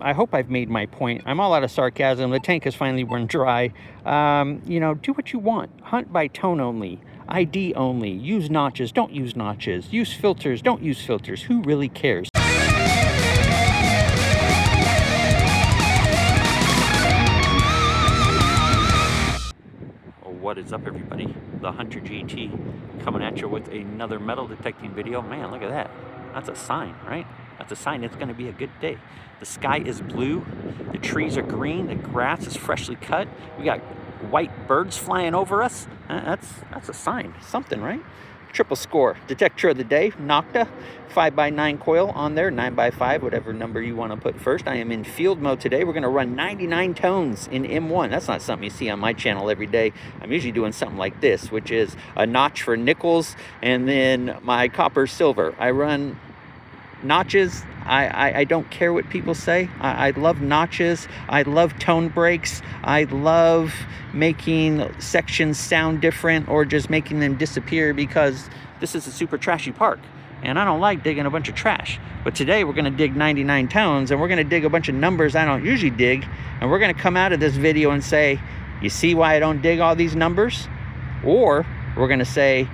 I hope I've made my point. I'm all out of sarcasm. The tank has finally run dry. You know, do what you want. Hunt by tone only. ID only. Use notches. Don't use notches. Use filters. Don't use filters. Who really cares? What is up, everybody? The Hunter GT coming at you with another metal detecting video. Man, look at that. That's a sign, right? That's a sign it's going to be a good day. The sky is blue, the trees are green, the grass is freshly cut. We got white birds flying over us. That's a sign. Something, right? Triple score. Detector of the day, Nokta, 5x9 coil on there, 9x5, whatever number you want to put first. I am in field mode today. We're going to run 99 tones in M1. That's not something you see on my channel every day. I'm usually doing something like this, which is a notch for nickels and then my copper silver. I run notches. I don't care what people say. I love notches. I love tone breaks. I love making sections sound different or just making them disappear, because this is a super trashy park and I don't like digging a bunch of trash. But today we're going to dig 99 tones and we're going to dig a bunch of numbers I don't usually dig, and we're going to come out of this video and say, you see why I don't dig all these numbers? Or we're going to say,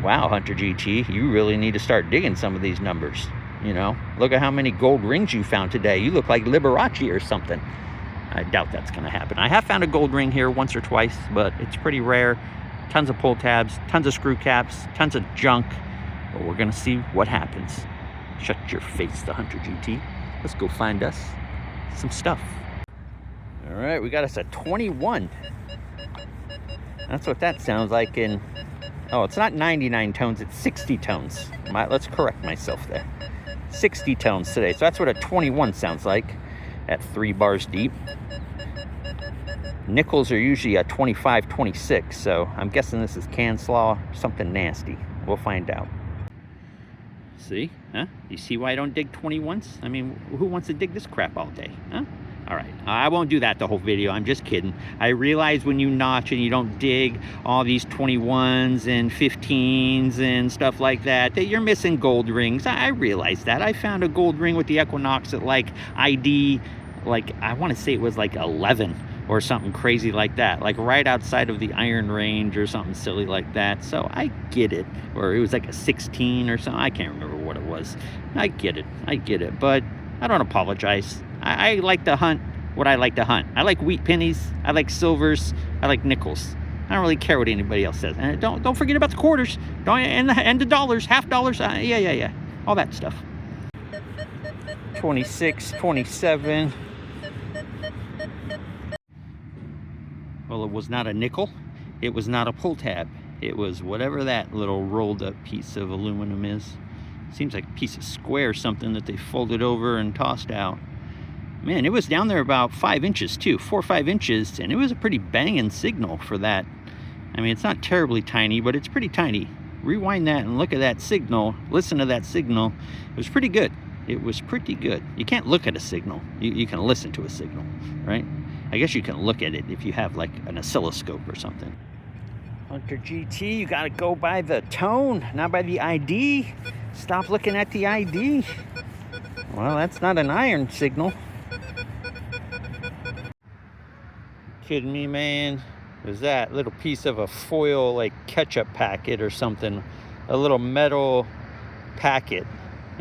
wow, Hunter GT, you really need to start digging some of these numbers. You know, look at how many gold rings you found today. You look like Liberace or something. I doubt that's going to happen. I have found a gold ring here once or twice, but it's pretty rare. Tons of pull tabs, tons of screw caps, tons of junk. But we're going to see what happens. Shut your face, the Hunter GT. Let's go find us some stuff. All right, we got us a 21. That's what that sounds like in... Oh, it's not 99 tones, it's 60 tones. Let's correct myself there. 60 tones today. So that's what a 21 sounds like at 3 bars deep. Nickels are usually a 25, 26. So I'm guessing this is can slaw, something nasty. We'll find out. See? Huh? You see why I don't dig 21s? I mean, who wants to dig this crap all day? Huh? All right, I won't do that the whole video. I'm just kidding. I realize when you notch and you don't dig all these 21s and 15s and stuff like that, that you're missing gold rings. I realize that. I found a gold ring with the Equinox at like ID, like I want to say it was like 11 or something crazy like that, like right outside of the iron range or something silly like that. So I get it. Or it was like a 16 or something. I can't remember what it was. I get it. But I don't apologize. I like to hunt what I like to hunt. I like wheat pennies. I like silvers. I like nickels. I don't really care what anybody else says. And don't forget about the quarters. And the dollars, half dollars. Yeah. All that stuff. 26, 27. Well, it was not a nickel. It was not a pull tab. It was whatever that little rolled up piece of aluminum is. Seems like a piece of square or something that they folded over and tossed out. Man, it was down there about 5 inches too, 4 or 5 inches, and it was a pretty banging signal for that. I mean, it's not terribly tiny, but it's pretty tiny. Rewind that and look at that signal, listen to that signal. It was pretty good. It was pretty good. You can't look at a signal. You can listen to a signal, right? I guess you can look at it if you have like an oscilloscope or something. Hunter GT, you gotta go by the tone, not by the ID. Stop looking at the ID. Well, that's not an iron signal. Kidding me, man? There's that little piece of a foil like ketchup packet or something, a little metal packet.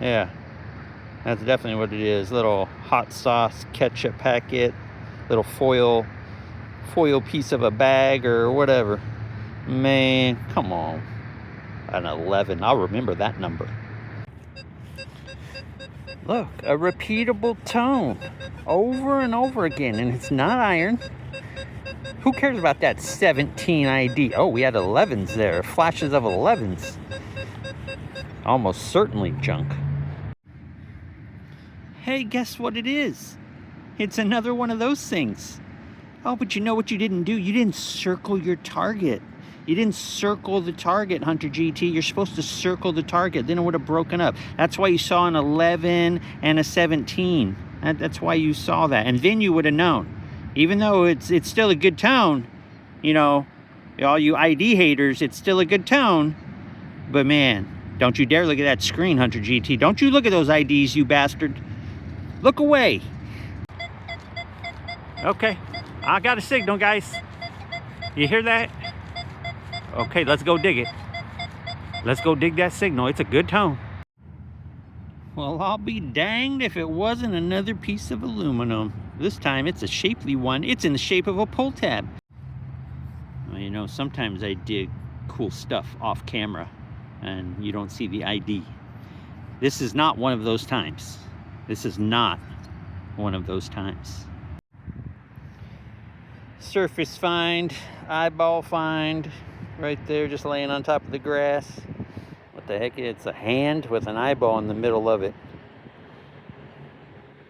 Yeah, that's definitely what it is. Little hot sauce ketchup packet, little foil piece of a bag or whatever. Man, come on. An 11. I'll remember that number. Look, a repeatable tone over and over again, and it's not iron. Who cares about that 17 ID? Oh, we had 11s there, flashes of 11s. Almost certainly junk. Hey, guess what it is? It's another one of those things. Oh, but you know what you didn't do? You didn't circle your target. You didn't circle the target, Hunter GT. You're supposed to circle the target. Then it would have broken up. That's why you saw an 11 and a 17. That's why you saw that. And then you would have known. Even though it's still a good tone, you know, all you ID haters, it's still a good tone. But man, don't you dare look at that screen, Hunter GT. Don't you look at those IDs, you bastard. Look away. Okay, I got a signal, guys. You hear that? Okay, let's go dig it. Let's go dig that signal. It's a good tone. Well, I'll be danged if it wasn't another piece of aluminum. This time it's a shapely one. It's in the shape of a pull tab. Well, you know, sometimes I dig cool stuff off camera and you don't see the ID. This is not one of those times. This is not one of those times. Surface find, eyeball find, right there, just laying on top of the grass. What the heck? It's a hand with an eyeball in the middle of it.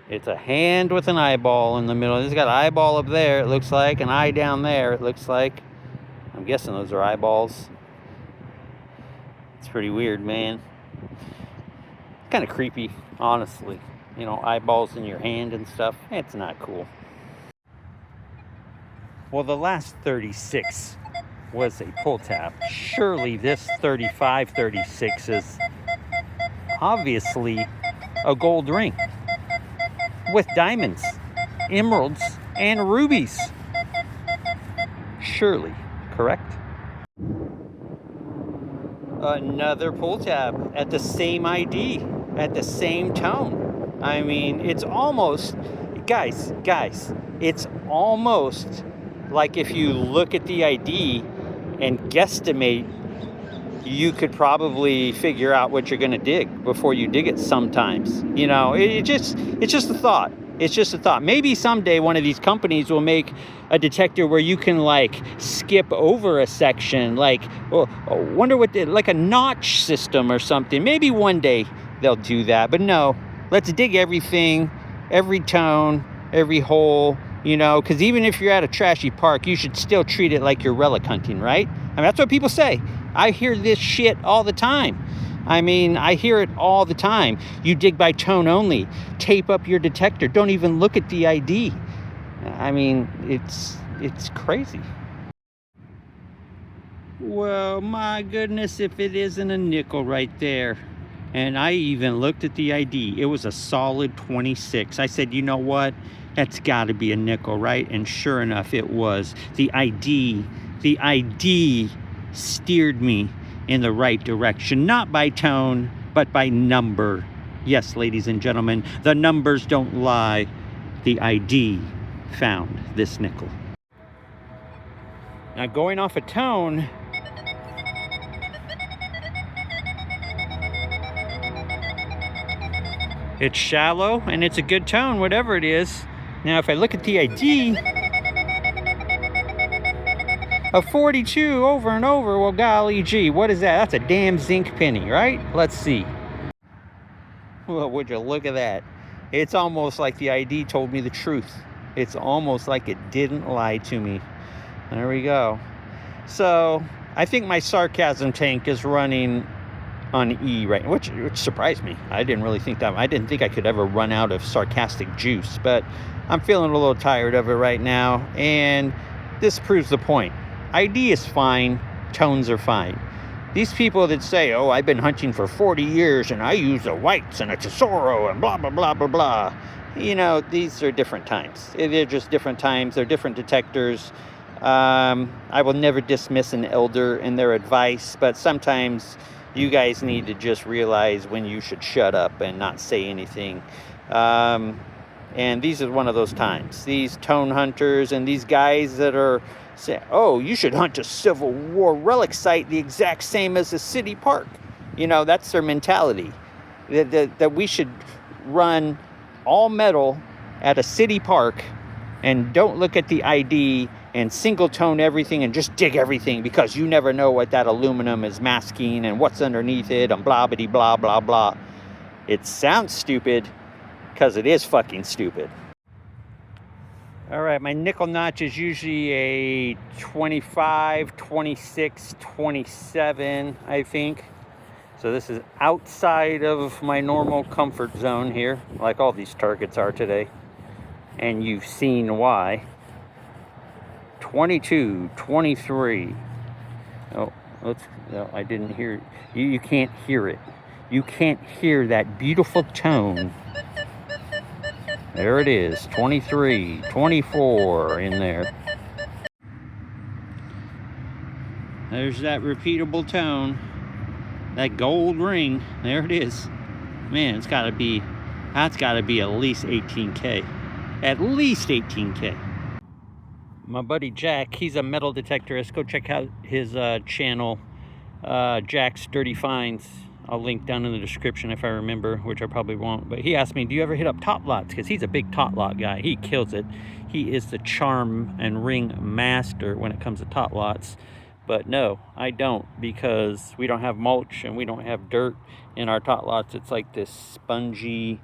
It's a hand with an eyeball in the middle. It's got an eyeball up there, it looks like, an eye down there, it looks like. I'm guessing those are eyeballs. It's pretty weird, man. Kind of creepy, honestly. You know, eyeballs in your hand and stuff. It's not cool. Well, the last 36 was a pull tab. Surely this 35, 36 is obviously a gold ring with diamonds, emeralds, and rubies. Surely, correct? Another pull tab at the same ID, at the same tone. I mean, it's almost, guys, it's almost like if you look at the ID and guesstimate, you could probably figure out what you're going to dig before you dig it sometimes. You know, it's just a thought. It's just a thought. Maybe someday one of these companies will make a detector where you can like skip over a section, like, wonder what, like a notch system or something. Maybe one day they'll do that, but no, let's dig everything, every tone, every hole, you know, because even if you're at a trashy park, you should still treat it like you're relic hunting, right? I mean, that's what people say. I hear this shit all the time. I mean, I hear it all the time. You dig by tone only. Tape up your detector. Don't even look at the ID. I mean, it's crazy. Well, my goodness, if it isn't a nickel right there. And I even looked at the ID. It was a solid 26. I said, you know what? That's got to be a nickel, right? And sure enough, it was. The ID steered me in the right direction, not by tone, but by number. Yes, ladies and gentlemen, the numbers don't lie. The ID found this nickel. Now, going off a tone, it's shallow and it's a good tone, whatever it is. Now, if I look at the ID, a 42 over and over, well, golly gee, what is that? That's a damn zinc penny, right? Let's see. Well, would you look at that? It's almost like the ID told me the truth. It's almost like it didn't lie to me. There we go. So, I think my sarcasm tank is running on E right now, which surprised me. I didn't really think that. I didn't think I could ever run out of sarcastic juice, but I'm feeling a little tired of it right now, and this proves the point. ID is fine, tones are fine. These people that say, oh, I've been hunting for 40 years and I use a whites and a Tesoro and blah, blah, blah, blah, blah. You know, these are different times. They're just different times. They're different detectors. I will never dismiss an elder and their advice, but sometimes you guys need to just realize when you should shut up and not say anything. And these are one of those times. These tone hunters and these guys that are saying, oh, you should hunt a Civil War relic site the exact same as a city park. You know, that's their mentality. That we should run all metal at a city park and don't look at the ID and single tone everything and just dig everything because you never know what that aluminum is masking and what's underneath it and blah, blah, blah, blah, blah. It sounds stupid because it is fucking stupid. All right, my nickel notch is usually a 25, 26, 27, I think. So this is outside of my normal comfort zone here, like all these targets are today. And you've seen why. 22, 23. Oh, no, I didn't hear. You can't hear it. You can't hear that beautiful tone. There it is, 23, 24 in there. There's that repeatable tone, that gold ring. There it is. Man, that's gotta be at least 18K. At least 18K. My buddy Jack, he's a metal detectorist. Go check out his channel, Jack's Dirty Finds. I'll link down in the description if I remember, which I probably won't. But he asked me, do you ever hit up top lots? Because he's a big top lot guy. He kills it. He is the charm and ring master when it comes to top lots. But no, I don't, because we don't have mulch and we don't have dirt in our top lots. It's like this spongy,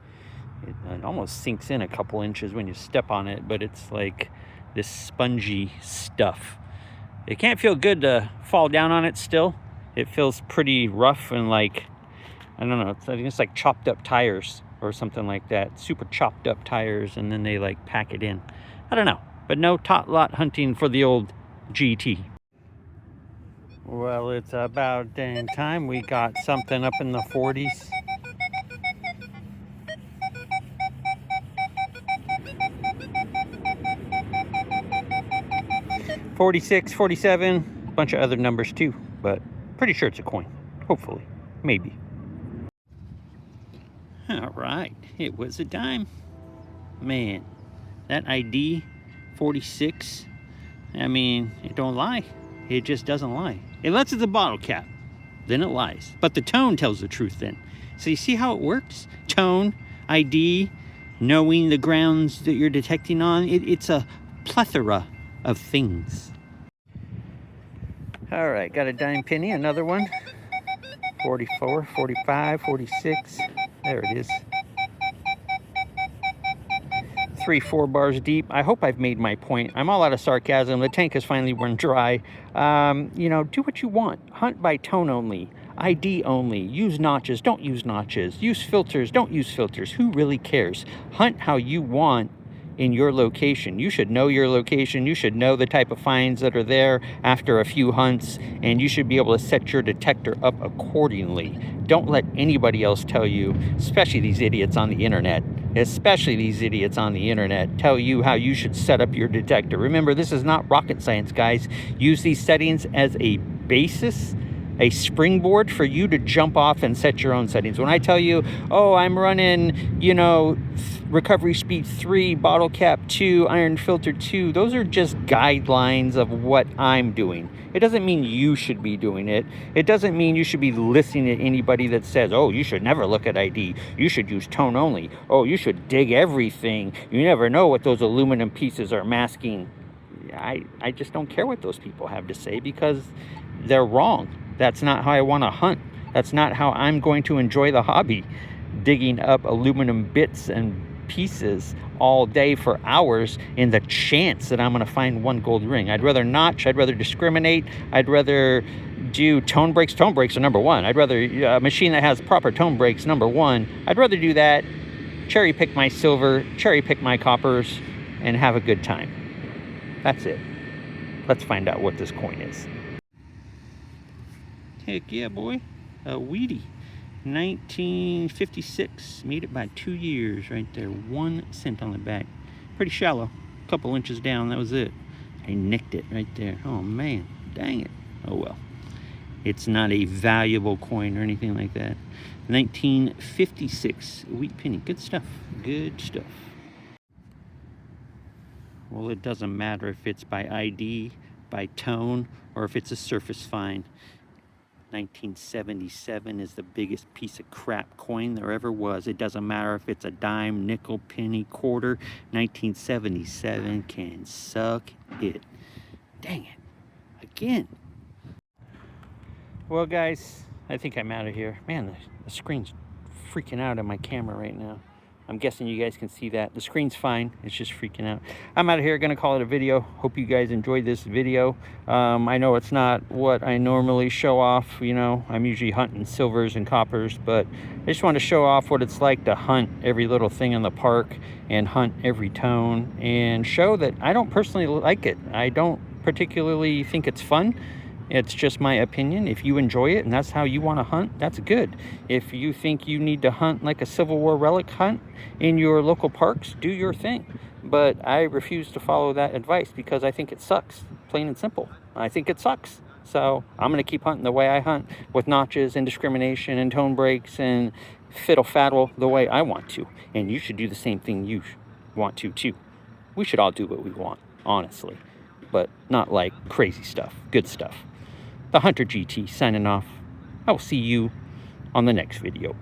it almost sinks in a couple inches when you step on it, but it's like this spongy stuff. It can't feel good to fall down on it still. It feels pretty rough and like, I don't know, I think it's like chopped up tires or something like that. Super chopped up tires, and then they like pack it in. I don't know, but no top lot hunting for the old GT. Well, it's about dang time we got something up in the 40s. $46, $47, a bunch of other numbers too, but pretty sure it's a coin. Hopefully, maybe. All right, it was a dime. Man, that ID 46, I mean, it don't lie. It just doesn't lie. Unless it's a bottle cap, then it lies. But the tone tells the truth then. So you see how it works? Tone, ID, knowing the grounds that you're detecting on. It's a plethora of things. All right, got a dime penny, another one. 44, 45, 46. There it is. 3-4 bars deep. I hope I've made my point. I'm all out of sarcasm. The tank has finally run dry. You know, do what you want. Hunt by tone only. ID only. Use notches. Don't use notches. Use filters. Don't use filters. Who really cares? Hunt how you want in your location. You should know your location. You should know the type of finds that are there after a few hunts, and you should be able to set your detector up accordingly. Don't let anybody else tell you, especially these idiots on the internet, tell you how you should set up your detector. Remember, this is not rocket science, guys. Use these settings as a basis, a springboard for you to jump off and set your own settings. When I tell you, oh, I'm running, you know, recovery speed 3, bottle cap 2, iron filter 2, those are just guidelines of what I'm doing. It doesn't mean you should be doing it. It doesn't mean you should be listening to anybody that says, oh, you should never look at ID. You should use tone only. Oh, you should dig everything. You never know what those aluminum pieces are masking. I just don't care what those people have to say, because they're wrong. That's not how I want to hunt. That's not how I'm going to enjoy the hobby. Digging up aluminum bits and pieces all day for hours in the chance that I'm going to find one gold ring. I'd rather notch. I'd rather discriminate. I'd rather do tone breaks. Tone breaks are number one. I'd rather a machine that has proper tone breaks, number one. I'd rather do that, cherry pick my silver, cherry pick my coppers, and have a good time. That's it. Let's find out what this coin is. Heck yeah, boy. A Wheatie. 1956. Made it by 2 years right there. 1 cent on the back. Pretty shallow. A couple inches down. That was it. I nicked it right there. Oh, man. Dang it. Oh, well. It's not a valuable coin or anything like that. 1956. Wheat penny. Good stuff. Good stuff. Well, it doesn't matter if it's by ID, by tone, or if it's a surface find. 1977 is the biggest piece of crap coin there ever was. It doesn't matter if it's a dime, nickel, penny, quarter. 1977 can suck it. Dang it. Again. Well, guys, I think I'm out of here. Man, the screen's freaking out on my camera right now. I'm guessing you guys can see that. The screen's fine. It's just freaking out. I'm out of here. Going to call it a video. Hope you guys enjoyed this video. I know it's not what I normally show off. You know, I'm usually hunting silvers and coppers, but I just want to show off what it's like to hunt every little thing in the park and hunt every tone and show that I don't personally like it. I don't particularly think it's fun. It's just my opinion. If you enjoy it and that's how you want to hunt, that's good. If you think you need to hunt like a Civil War relic hunt in your local parks, do your thing. But I refuse to follow that advice because I think it sucks, plain and simple. I think it sucks. So I'm going to keep hunting the way I hunt, with notches and discrimination and tone breaks and fiddle faddle the way I want to. And you should do the same thing you want to too. We should all do what we want, honestly, but not like crazy stuff, good stuff. The Hunter GT signing off. I will see you on the next video.